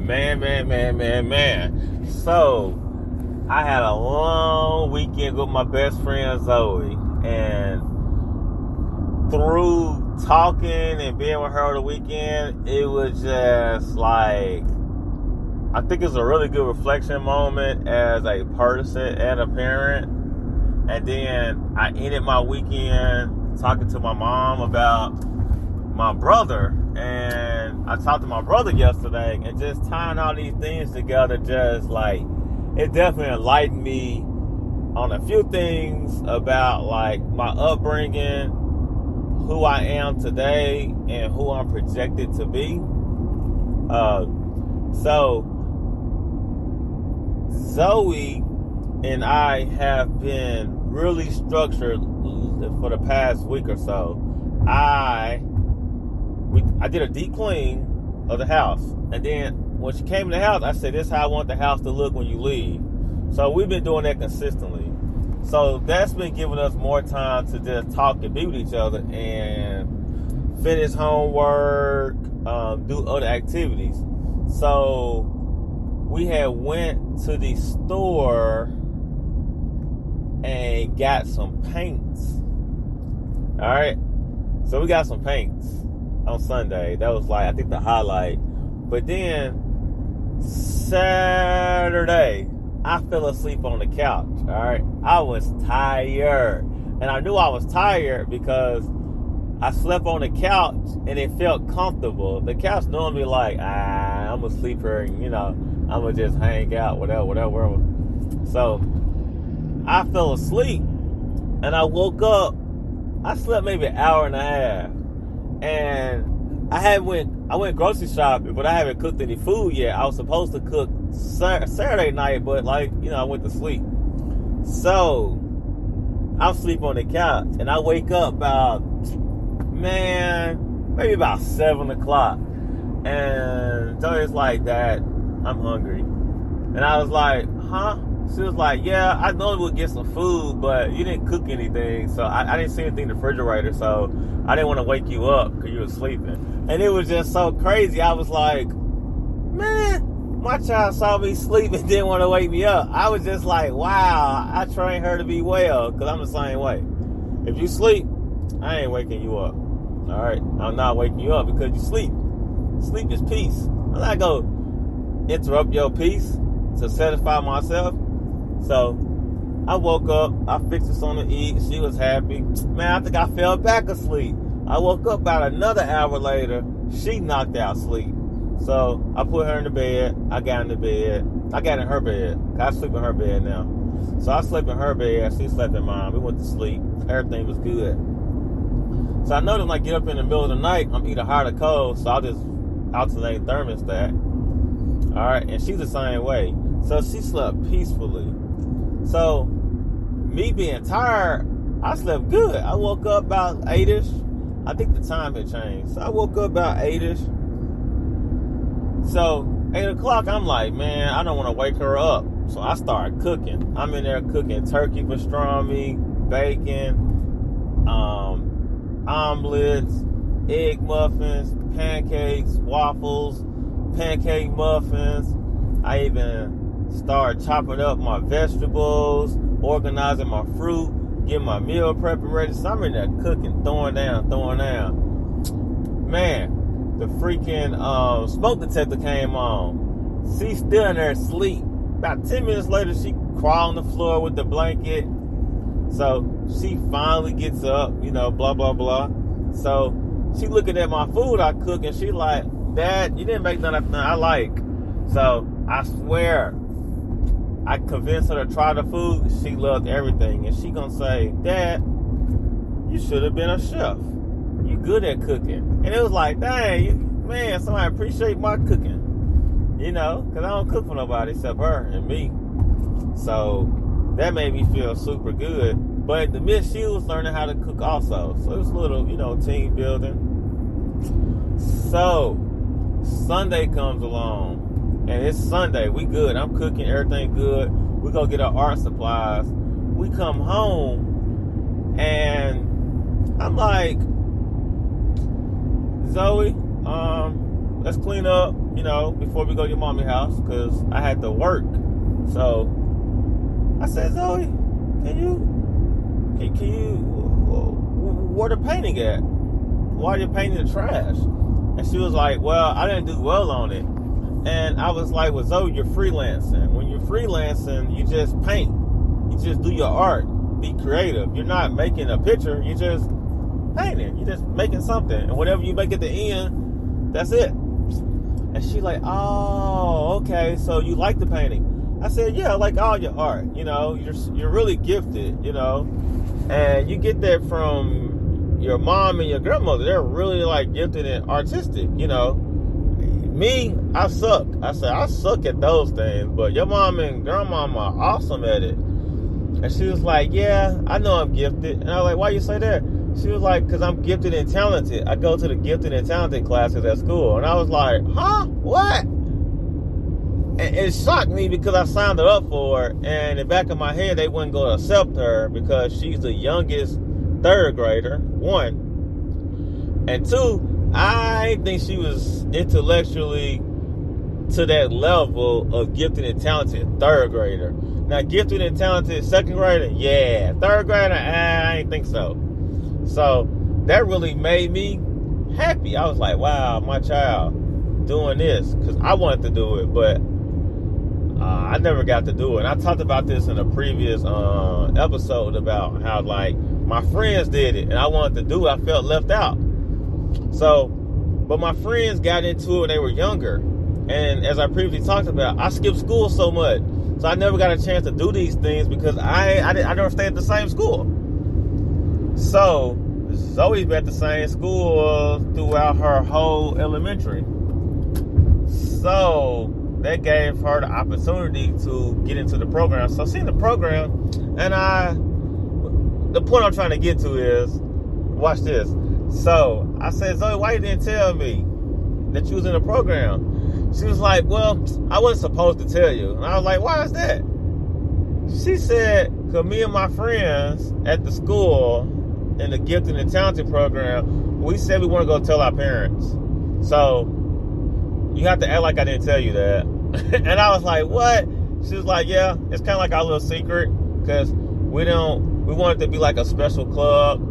Man. So, I had a long weekend with my best friend Zoe, and through talking and being with her on the weekend, it was just like, I think it's a really good reflection moment as a person and a parent. And then I ended my weekend talking to my mom about my brother, and I talked to my brother yesterday, and just tying all these things together, just like, it definitely enlightened me on a few things about like my upbringing, who I am today, and who I'm projected to be. So Zoe and I have been really structured for the past week or so. I did a deep clean of the house, and then when she came in the house, I said, "This is how I want the house to look when you leave." So we've been doing that consistently. So that's been giving us more time to just talk and be with each other and finish homework, do other activities. So we had went to the store and got some paints. All right. So we got some paints on Sunday. That was like, I think, the highlight. But then Saturday, I fell asleep on the couch. All right. I was tired. And I knew I was tired because I slept on the couch and it felt comfortable. The couch normally like, I'm going to sleep here and, I'm going to just hang out, whatever. So I fell asleep and I woke up. I slept maybe an hour and a half. And I went grocery shopping, but I haven't cooked any food yet. I was supposed to cook Saturday night, but I went to sleep. So I'm sleeping on the couch, and I wake up maybe about 7 o'clock. And so it's like, "Dad, I'm hungry." And I was like, "Huh?" She was like, "Yeah, I know we'll get some food, but you didn't cook anything, so I didn't see anything in the refrigerator, so I didn't want to wake you up because you were sleeping." And it was just so crazy. I was like, man, my child saw me sleep and didn't want to wake me up. I was just like, wow, I trained her to be well, because I'm the same way. If you sleep, I ain't waking you up. All right? I'm not waking you up because you sleep. Sleep is peace. I'm not going to interrupt your peace to satisfy myself. So I woke up, I fixed her something to eat, she was happy. Man, I think I fell back asleep. I woke up about another hour later, she knocked out sleep. So I put her in the bed, I got in the bed, I got in her bed. I sleep in her bed now. So I slept in her bed, she slept in mine. We went to sleep, everything was good. So I noticed when I get up in the middle of the night, I'm either hot or cold, so I'll just alternate thermostat. All right, and she's the same way. So she slept peacefully. So, me being tired, I slept good. I woke up about 8-ish. I think the time had changed. So, I woke up about 8-ish. So, 8 o'clock, I'm like, man, I don't want to wake her up. So, I started cooking. I'm in there cooking turkey pastrami, bacon, omelets, egg muffins, pancakes, waffles, pancake muffins. I even start chopping up my vegetables, organizing my fruit, getting my meal prepping ready. So I'm in there cooking, throwing down. Man, the freaking smoke detector came on. She's still in there asleep. About 10 minutes later, she crawled on the floor with the blanket. So she finally gets up, blah, blah, blah. So she looking at my food I cook, and she like, "Dad, you didn't make nothing I like." So I swear, I convinced her to try the food. She loved everything. And she gonna say, "Dad, you should have been a chef. You good at cooking." And it was like, dang, man, somebody appreciate my cooking. Because I don't cook for nobody except her and me. So that made me feel super good. But in the midst, she was learning how to cook also. So it was a little, team building. So Sunday comes along. And it's Sunday. We good. I'm cooking. Everything good. We go get our art supplies. We come home. And I'm like, "Zoe, let's clean up, before we go to your mommy's house, because I had to work. So I said, Zoe, can you, where the painting at? Why are you painting the trash? And she was like, well, I didn't do well on it. And I was like, well, Zoe, you're freelancing. When you're freelancing, you just paint. You just do your art. Be creative. You're not making a picture. You're just painting. You're just making something. And whatever you make at the end, that's it. And she like, oh, okay, so you like the painting. I said, yeah, I like all your art. You're really gifted, and you get that from your mom and your grandmother. They're really like gifted and artistic, Me, I suck. I said, I suck at those things, but your mom and grandmama are awesome at it. And she was like, yeah, I know I'm gifted. And I was like, why you say that? She was like, because I'm gifted and talented. I go to the gifted and talented classes at school. And I was like, huh? What? And it shocked me because I signed her up for it. And in the back of my head, they wouldn't go to accept her because she's the youngest third grader, one. And two, I think she was intellectually to that level of gifted and talented third grader. Now, gifted and talented second grader, yeah. Third grader, I ain't think so. So that really made me happy. I was like, wow, my child doing this, because I wanted to do it, but I never got to do it. And I talked about this in a previous episode about how, like, my friends did it and I wanted to do it. I felt left out. So, but my friends got into it when they were younger. And as I previously talked about, I skipped school so much. So I never got a chance to do these things because I never stayed at the same school. So Zoe's been at the same school throughout her whole elementary. So that gave her the opportunity to get into the program. So seeing the program, and the point I'm trying to get to is, watch this. So I said, Zoe, why you didn't tell me that you was in the program? She was like, well, I wasn't supposed to tell you. And I was like, why is that? She said, because me and my friends at the school in the gifted and talented program, we said we want to go tell our parents. So you have to act like I didn't tell you that. And I was like, what? She was like, yeah, it's kind of like our little secret because we want it to be like a special club.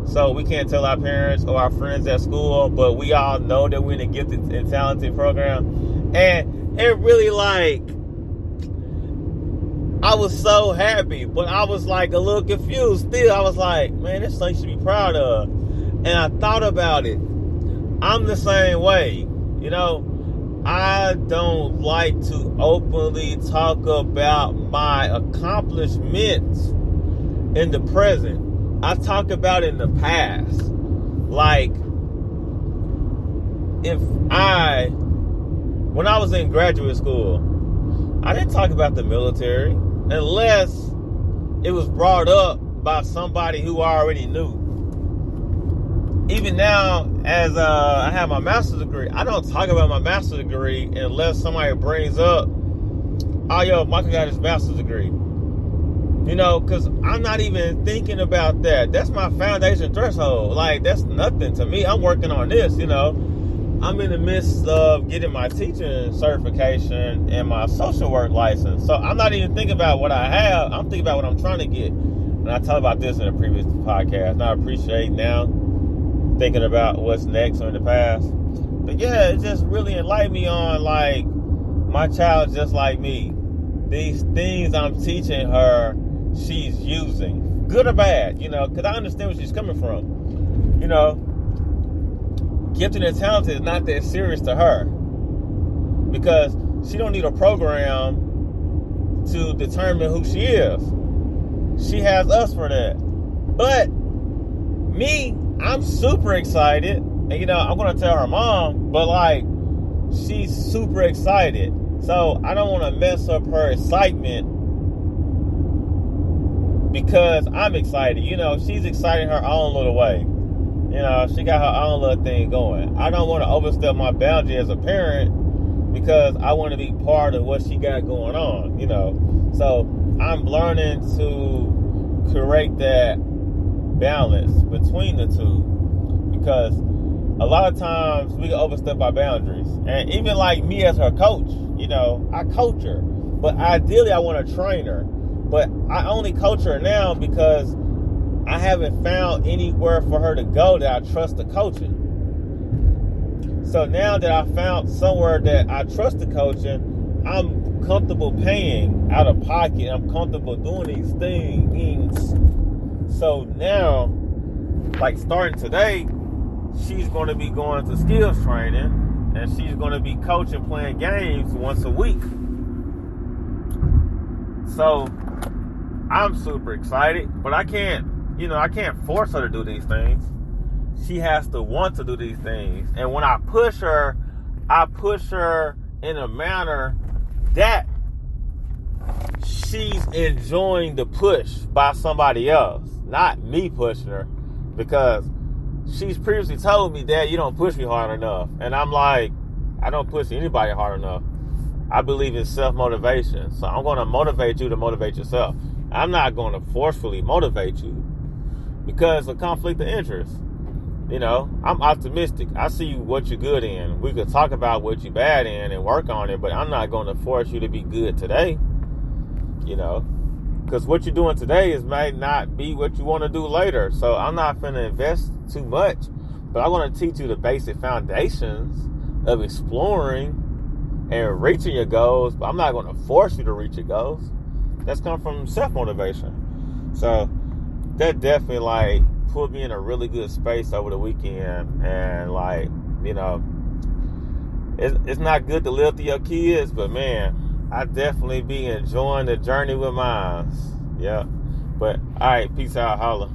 So we can't tell our parents or our friends at school, but we all know that we're in a gifted and talented program. And it really, like, I was so happy, but I was like a little confused still. I was like, man, this thing you should be proud of. And I thought about it. I'm the same way. I don't like to openly talk about my accomplishments in the present. I talk about in the past. Like, when I was in graduate school, I didn't talk about the military unless it was brought up by somebody who I already knew. Even now, as I have my master's degree, I don't talk about my master's degree unless somebody brings up, oh, yo, Michael got his master's degree. Because I'm not even thinking about that. That's my foundation threshold. Like, that's nothing to me. I'm working on this, I'm in the midst of getting my teaching certification and my social work license. So I'm not even thinking about what I have. I'm thinking about what I'm trying to get. And I talked about this in a previous podcast. And I appreciate now thinking about what's next or in the past. But yeah, it just really enlightened me on, like, my child's just like me. These things I'm teaching her, she's using, good or bad, because I understand where she's coming from. Gifted and talented is not that serious to her because she don't need a program to determine who she is. She has us for that. But me, I'm super excited, and I'm gonna tell her mom, but like, she's super excited, so I don't want to mess up her excitement because I'm excited. She's excited her own little way. She got her own little thing going. I don't want to overstep my boundary as a parent because I want to be part of what she got going on, So I'm learning to create that balance between the two because a lot of times we can overstep our boundaries. And even like me as her coach, I coach her. But ideally I want to train her. But I only coach her now because I haven't found anywhere for her to go that I trust the coaching. So now that I found somewhere that I trust the coaching, I'm comfortable paying out of pocket. I'm comfortable doing these things. So now, like starting today, she's going to be going to skills training, and she's going to be coaching, playing games once a week. So I'm super excited, but I can't force her to do these things. She has to want to do these things. And when I push her in a manner that she's enjoying the push by somebody else, not me pushing her, because she's previously told me, Dad, you don't push me hard enough. And I'm like, I don't push anybody hard enough. I believe in self-motivation. So I'm going to motivate you to motivate yourself. I'm not going to forcefully motivate you because of conflict of interest. I'm optimistic. I see what you're good in. We could talk about what you're bad in and work on it, but I'm not going to force you to be good today. Because what you're doing today may not be what you want to do later. So I'm not going to invest too much, but I'm going to teach you the basic foundations of exploring and reaching your goals, but I'm not going to force you to reach your goals. That's come from self-motivation. So that definitely put me in a really good space over the weekend. And it's not good to live through your kids, but man, I definitely be enjoying the journey with mine. Yeah. But all right, peace out, holla.